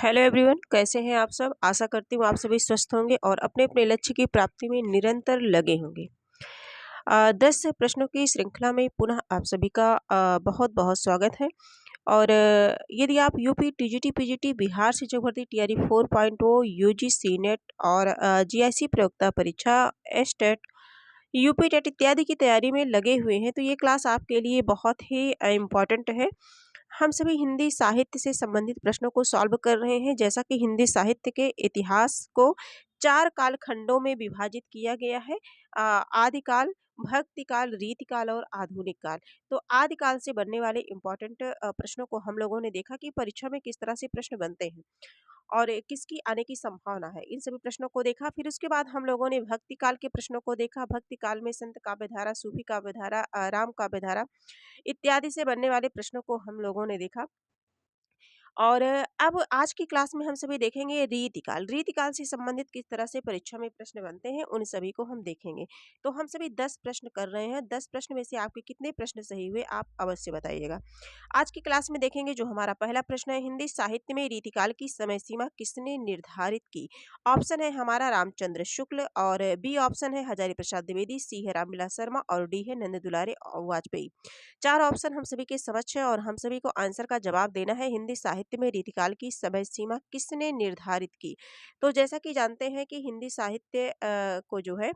Hello everyone, कैसे हैं आप सब। आशा करती हूँ आप सभी स्वस्थ होंगे और अपने अपने लक्ष्य की प्राप्ति में निरंतर लगे होंगे। 10 प्रश्नों की श्रृंखला में पुनः आप सभी का बहुत बहुत स्वागत है। और यदि आप यूपी टीजीटी पीजीटी बिहार से जो भर्ती टीआरई 4.0 यूजीसी नेट और जीआईसी प्रयोक्ता परीक्षा एस्टेट यूपी टेट इत्यादि की तैयारी में लगे हुए हैं, तो ये क्लास आपके लिए बहुत ही इम्पोर्टेंट है। हम सभी हिंदी साहित्य से संबंधित प्रश्नों को सॉल्व कर रहे हैं। जैसा कि हिंदी साहित्य के इतिहास को 4 कालखंडों में विभाजित किया गया है। आदिकाल, भक्तिकाल, रीतिकाल और आधुनिक काल। तो आदिकाल से बनने वाले इम्पोर्टेंट प्रश्नों को हम लोगों ने देखा कि परीक्षा में किस तरह से प्रश्न बनते हैं और किसकी आने की संभावना है। इन सभी प्रश्नों को देखा। फिर उसके बाद हम लोगों ने भक्ति काल के प्रश्नों को देखा। भक्ति काल में संत काव्यधारा, सूफी काव्यधारा, राम काव्यधारा इत्यादि से बनने वाले प्रश्नों को हम लोगों ने देखा। और अब आज की क्लास में हम सभी देखेंगे रीतिकाल। रीतिकाल से संबंधित किस तरह से परीक्षा में प्रश्न बनते हैं, उन सभी को हम देखेंगे। तो हम सभी 10 प्रश्न कर रहे हैं। 10 प्रश्न में से आपके कितने प्रश्न सही हुए, आप अवश्य बताइएगा। आज की क्लास में देखेंगे जो हमारा पहला प्रश्न है, हिंदी साहित्य में रीतिकाल की समय सीमा किसने निर्धारित की। ऑप्शन है हमारा रामचंद्र शुक्ल, और बी ऑप्शन है हजारी प्रसाद द्विवेदी, सी है रामविलास शर्मा और डी है नंद दुलारे वाजपेयी। 4 ऑप्शन हम सभी के समक्ष है और हम सभी को आंसर का जवाब देना है। हिंदी साहित्य में रीतिकाल की समय सीमा किसने निर्धारित की। तो जैसा कि जानते हैं कि हिंदी साहित्य को जो है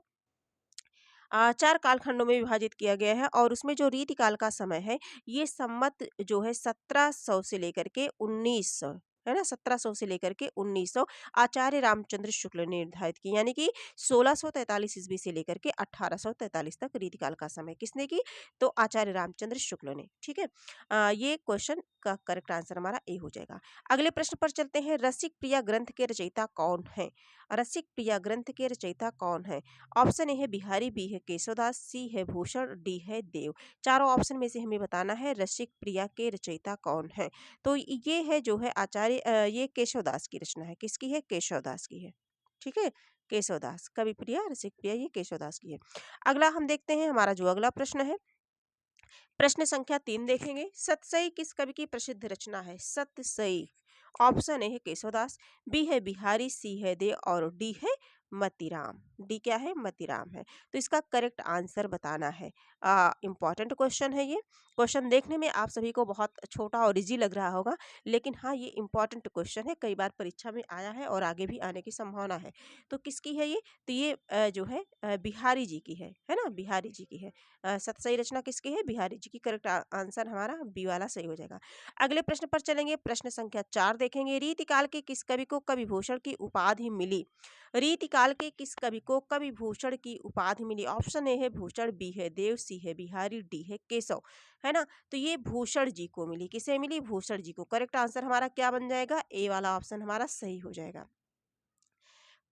4 कालखंडों में विभाजित किया गया है, और उसमें जो रीतिकाल का समय है, ये संवत जो है 1700 से लेकर के 1900 है ना, 1700 से लेकर के 1900 आचार्य रामचंद्र शुक्ल ने निर्धारित की। यानी कि 1643 ईस्वी से लेकर के 1843 तक रीतिकाल का समय किसने की, तो आचार्य रामचंद्र शुक्ल ने। ठीक है। ये क्वेश्चन का करेक्ट आंसर हमारा ए हो जाएगा। अगले प्रश्न पर चलते हैं। रसिक प्रिया ग्रंथ के रचयिता कौन है। रसिक प्रिया ग्रंथ के रचयिता कौन है। ऑप्शन ए है बिहारी, बी है केशवदास, सी है भूषण, डी है देव। चारों ऑप्शन में से हमें बताना है रसिक प्रिया के रचयिता कौन है। तो ये है जो है आचार्य ये केशवदास की रचना है। किसकी है, केशवदास की है। ठीक है, केशवदास। कवि प्रिया, रसिक प्रिया, ये केशवदास की है। अगला हम देखते हैं, हमारा जो अगला प्रश्न है, प्रश्न संख्या 3 देखेंगे। सतसई किस कवि की प्रसिद्ध रचना है। सतसई। ऑप्शन ए है केशवदास, बी है बिहारी, सी है दे और डी है मतीराम। डी क्या है, मतीराम है। तो इसका करेक्ट आंसर बताना है। इंपॉर्टेंट क्वेश्चन है ये। क्वेश्चन देखने में आप सभी को बहुत छोटा और इजी लग रहा होगा, लेकिन हाँ, ये इंपॉर्टेंट क्वेश्चन है। कई बार परीक्षा में आया है और आगे भी आने की संभावना है। तो किसकी है ये, तो ये जो है बिहारी जी की है ना, बिहारी जी की है। सही रचना किसकी है, बिहारी जी की। करेक्ट आंसर हमारा बी वाला सही हो जाएगा। अगले प्रश्न पर चलेंगे। प्रश्न संख्या 4 देखेंगे। रीतिकाल के किस कवि को कवि भूषण की उपाधि मिली। रीतिकाल के किस कवि को कवि भूषण की उपाधि मिली। ऑप्शन ए है भूषण, बी है देव, सी है बिहारी, डी है केशव। है ना, तो ये भूषण जी को मिली। किसे मिली, भूषण जी को। करेक्ट आंसर हमारा क्या बन जाएगा, ए वाला ऑप्शन हमारा सही हो जाएगा।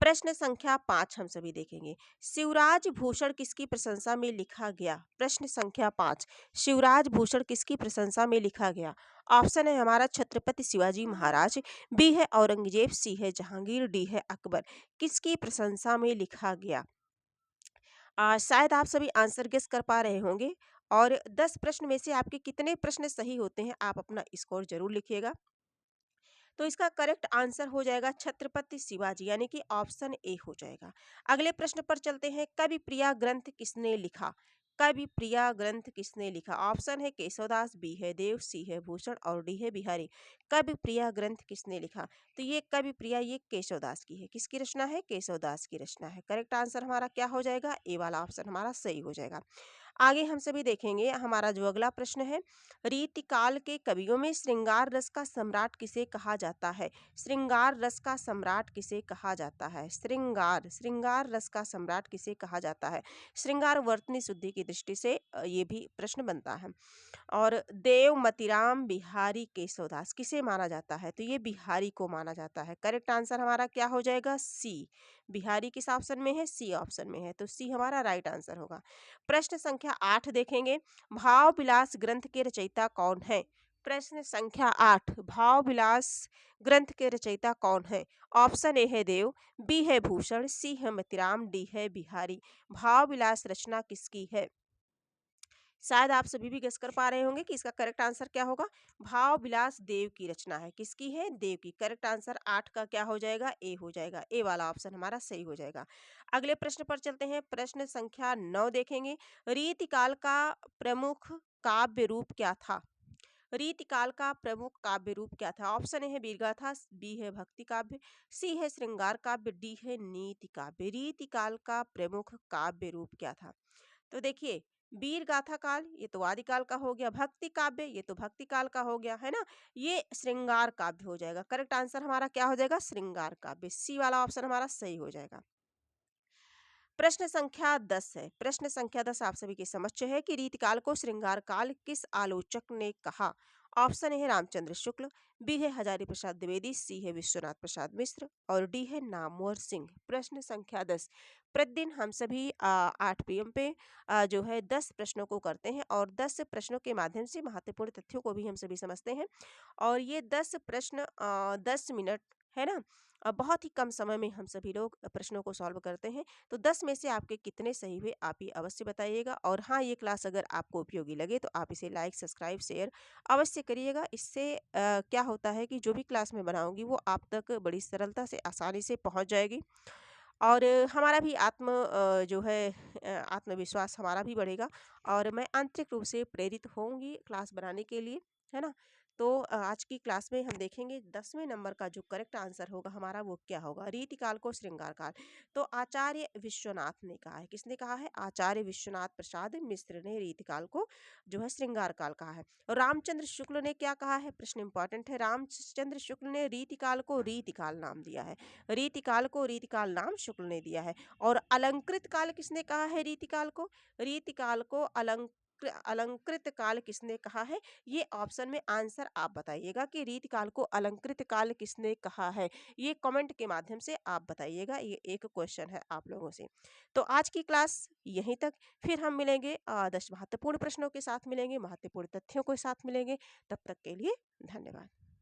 प्रश्न संख्या 5 हम सभी देखेंगे। शिवराज भूषण किसकी प्रशंसा में लिखा गया। प्रश्न संख्या 5, शिवराज भूषण किसकी प्रशंसा में लिखा गया। ऑप्शन है हमारा छत्रपति शिवाजी महाराज, बी है औरंगजेब, सी है जहांगीर, डी है अकबर। किसकी प्रशंसा में लिखा गया। शायद आप सभी आंसर गेस कर पा रहे होंगे। और 10 प्रश्न में से आपके कितने प्रश्न सही होते हैं, आप अपना स्कोर जरूर लिखिएगा। तो इसका करेक्ट आंसर हो जाएगा छत्रपति शिवाजी, यानी कि ऑप्शन ए हो जाएगा। अगले प्रश्न पर चलते हैं। कवि प्रिया ग्रंथ किसने लिखा। कवि प्रिया ग्रंथ किसने लिखा। ऑप्शन है केशवदास, बी है देव, सी है भूषण और डी है बिहारी। कवि प्रिया ग्रंथ किसने लिखा, तो ये कवि प्रिया ये केशवदास की है। किसकी रचना है, केशवदास की रचना है। करेक्ट आंसर हमारा क्या हो जाएगा, ए वाला ऑप्शन हमारा सही हो जाएगा। आगे हम सभी देखेंगे, हमारा जो अगला प्रश्न है। रीतिकाल के कवियों में श्रृंगार रस का सम्राट किसे कहा जाता है। श्रृंगार रस का सम्राट किसे कहा जाता है। श्रृंगार रस का सम्राट किसे कहा जाता है। श्रृंगार वर्तनी शुद्धि की दृष्टि से ये भी प्रश्न बनता है। और देव, मतीराम, बिहारी, केशवदास किसे माना जाता है, तो ये बिहारी को माना जाता है। करेक्ट आंसर हमारा क्या हो जाएगा, सी। बिहारी किस ऑप्शन में है, सी ऑप्शन में है, तो सी हमारा राइट आंसर होगा। प्रश्न संख्या 8 देखेंगे। भाव विलास ग्रंथ के रचयिता कौन है। प्रश्न संख्या 8, भाव विलास ग्रंथ के रचयिता कौन है। ऑप्शन ए है देव, बी है भूषण, सी है मतीराम, डी है बिहारी। भाव विलास रचना किसकी है। शायद आप सभी भी गेस कर पा रहे होंगे कि इसका करेक्ट आंसर क्या होगा। भाव विलास देव की रचना है। किसकी है? देव की। करेक्ट आंसर 8 का क्या हो जाएगा? ए हो जाएगा। ए वाला ऑप्शन हमारा सही हो जाएगा। अगले प्रश्न पर चलते हैं। प्रश्न संख्या 9 देखेंगे। रीतिकाल का प्रमुख काव्य रूप क्या था? रीतिकाल का प्रमुख काव्य रूप क्या था? ऑप्शन ए है वीरगाथा, बी है भक्ति काव्य, सी है श्रृंगार काव्य, डी है नीति काव्य। रीतिकाल का प्रमुख काव्य रूप क्या था? तो देखिए, वीर गाथा काल ये तो आदिकाल का हो गया, भक्ति काव्य ये तो भक्ति काल का हो गया, है ना? ये श्रृंगार काव्य हो जाएगा। करेक्ट आंसर हमारा क्या हो जाएगा? श्रृंगार काव्य। सी वाला ऑप्शन हमारा सही हो जाएगा। प्रश्न संख्या 10 है। प्रश्न संख्या 10 आप सभी के समक्ष है कि रीतिकाल को श्रृंगार काल किस आलोचक ने कहा? ऑप्शन ए है रामचंद्र शुक्ल, बी है हजारी प्रसाद द्विवेदी, सी है विश्वनाथ प्रसाद मिश्र और डी है नामवर सिंह। प्रश्न संख्या 10 प्रतिदिन हम सभी 8 पीएम पे जो है 10 प्रश्नों को करते हैं और 10 प्रश्नों के माध्यम से महत्वपूर्ण तथ्यों को भी हम सभी समझते हैं और ये 10 प्रश्न 10 मिनट, है ना? बहुत ही कम समय में हम सभी लोग प्रश्नों को सॉल्व करते हैं। तो 10 में से आपके कितने सही हुए आप ही अवश्य बताइएगा और हाँ, ये क्लास अगर आपको उपयोगी लगे तो आप इसे लाइक, सब्सक्राइब, शेयर अवश्य करिएगा। इससे क्या होता है कि जो भी क्लास मैं बनाऊँगी वो आप तक बड़ी सरलता से, आसानी से पहुँच जाएगी और हमारा भी जो है आत्मविश्वास हमारा भी बढ़ेगा और मैं आंतरिक रूप से प्रेरित होंगी क्लास बनाने के लिए, है ना? तो आज की क्लास में हम देखेंगे 10वें नंबर का जो करेक्ट आंसर होगा हमारा वो क्या होगा? रीतिकाल को श्रृंगार काल। तो आचार्य विश्वनाथ ने कहा है। किसने कहा है? आचार्य विश्वनाथ प्रसाद मिश्र ने रीतिकाल को जो है श्रृंगार काल कहा है। और रामचंद्र शुक्ल ने क्या कहा है? प्रश्न इंपॉर्टेंट है। रामचंद्र शुक्ल ने रीतिकाल को रीतिकाल नाम दिया है। रीतिकाल को रीतिकाल नाम शुक्ल ने दिया है। और अलंकृत काल किसने कहा है रीतिकाल को? रीतिकाल को अलंकृत काल किसने कहा है? ये ऑप्शन में आंसर आप बताइएगा कि रीतिकाल को अलंकृत काल किसने कहा है? ये कमेंट के माध्यम से आप बताइएगा। ये एक क्वेश्चन है आप लोगों से। तो आज की क्लास यहीं तक। फिर हम मिलेंगे 10 महत्वपूर्ण प्रश्नों के साथ मिलेंगे, महत्वपूर्ण तथ्यों के साथ मिलेंगे। तब तक के लिए धन्यवाद।